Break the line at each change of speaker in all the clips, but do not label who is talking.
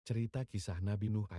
cerita kisah Nabi Nuh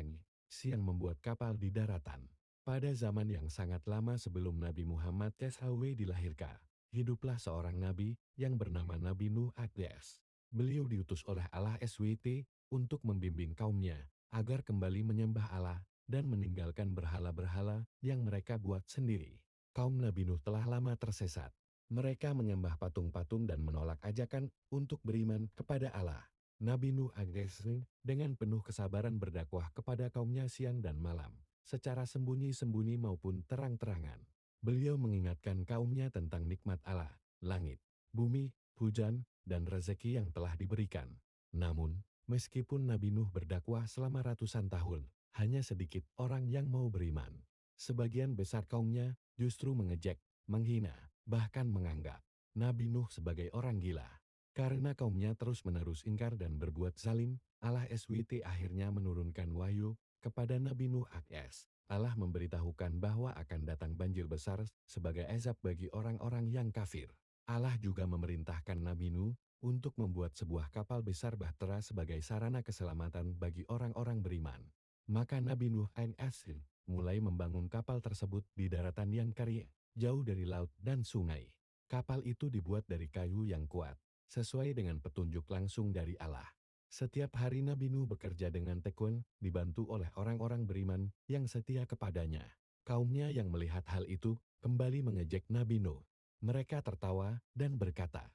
yang membuat kapal di daratan. Pada zaman yang sangat lama sebelum Nabi Muhammad SAW dilahirkan, hiduplah seorang nabi yang bernama Nabi Nuh AS. Beliau diutus oleh Allah SWT untuk membimbing kaumnya agar kembali menyembah Allah dan meninggalkan berhala-berhala yang mereka buat sendiri. Kaum Nabi Nuh telah lama tersesat. Mereka menyembah patung-patung dan menolak ajakan untuk beriman kepada Allah. Nabi Nuh AS dengan penuh kesabaran berdakwah kepada kaumnya siang dan malam, secara sembunyi-sembunyi maupun terang-terangan. Beliau mengingatkan kaumnya tentang nikmat Allah, langit, bumi, hujan, dan rezeki yang telah diberikan. Namun, meskipun Nabi Nuh berdakwah selama ratusan tahun, hanya sedikit orang yang mau beriman. Sebagian besar kaumnya justru mengejek, menghina, bahkan menganggap Nabi Nuh sebagai orang gila. Karena kaumnya terus-menerus ingkar dan berbuat zalim, Allah SWT akhirnya menurunkan wahyu kepada Nabi Nuh AS. Allah memberitahukan bahwa akan datang banjir besar sebagai azab bagi orang-orang yang kafir. Allah juga memerintahkan Nabi Nuh untuk membuat sebuah kapal besar bahtera sebagai sarana keselamatan bagi orang-orang beriman. Maka Nabi Nuh AS mulai membangun kapal tersebut di daratan yang kering, jauh dari laut dan sungai. Kapal itu dibuat dari kayu yang kuat, sesuai dengan petunjuk langsung dari Allah. Setiap hari Nabi Nuh bekerja dengan tekun, dibantu oleh orang-orang beriman yang setia kepadanya. Kaumnya yang melihat hal itu, kembali mengejek Nabi Nuh. Mereka tertawa dan berkata,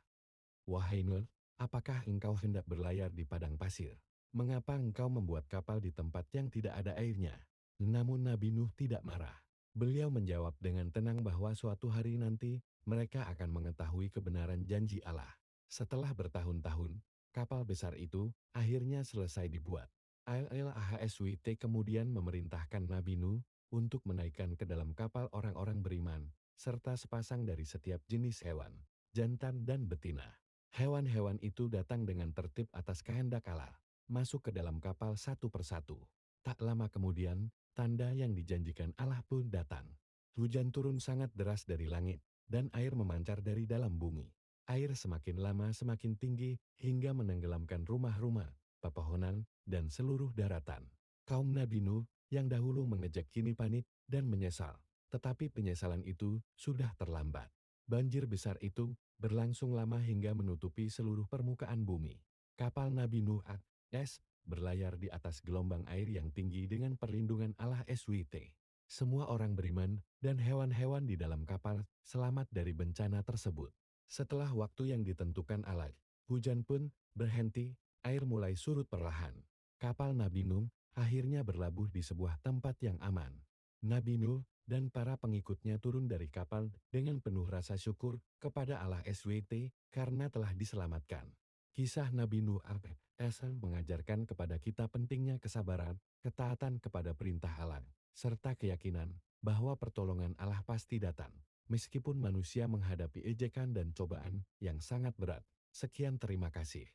"Wahai Nuh, apakah engkau hendak berlayar di padang pasir? Mengapa engkau membuat kapal di tempat yang tidak ada airnya?" Namun Nabi Nuh tidak marah. Beliau menjawab dengan tenang bahwa suatu hari nanti, mereka akan mengetahui kebenaran janji Allah. Setelah bertahun-tahun, kapal besar itu akhirnya selesai dibuat. ALLAHSWT kemudian memerintahkan Nabi Nuh untuk menaikkan ke dalam kapal orang-orang beriman, serta sepasang dari setiap jenis hewan, jantan dan betina. Hewan-hewan itu datang dengan tertib atas kehendak Allah, masuk ke dalam kapal satu persatu. Tak lama kemudian, tanda yang dijanjikan Allah pun datang. Hujan turun sangat deras dari langit, dan air memancar dari dalam bumi. Air semakin lama semakin tinggi hingga menenggelamkan rumah-rumah, pepohonan, dan seluruh daratan. Kaum Nabi Nuh yang dahulu mengejek kini panik dan menyesal. Tetapi penyesalan itu sudah terlambat. Banjir besar itu berlangsung lama hingga menutupi seluruh permukaan bumi. Kapal Nabi Nuh AS berlayar di atas gelombang air yang tinggi dengan perlindungan Allah SWT. Semua orang beriman dan hewan-hewan di dalam kapal selamat dari bencana tersebut. Setelah waktu yang ditentukan Allah, hujan pun berhenti, air mulai surut perlahan. Kapal Nabi Nuh akhirnya berlabuh di sebuah tempat yang aman. Nabi Nuh dan para pengikutnya turun dari kapal dengan penuh rasa syukur kepada Allah SWT karena telah diselamatkan. Kisah Nabi Nuh AS mengajarkan kepada kita pentingnya kesabaran, ketaatan kepada perintah Allah, serta keyakinan bahwa pertolongan Allah pasti datang. Meskipun manusia menghadapi ejekan dan cobaan yang sangat berat. Sekian, terima kasih.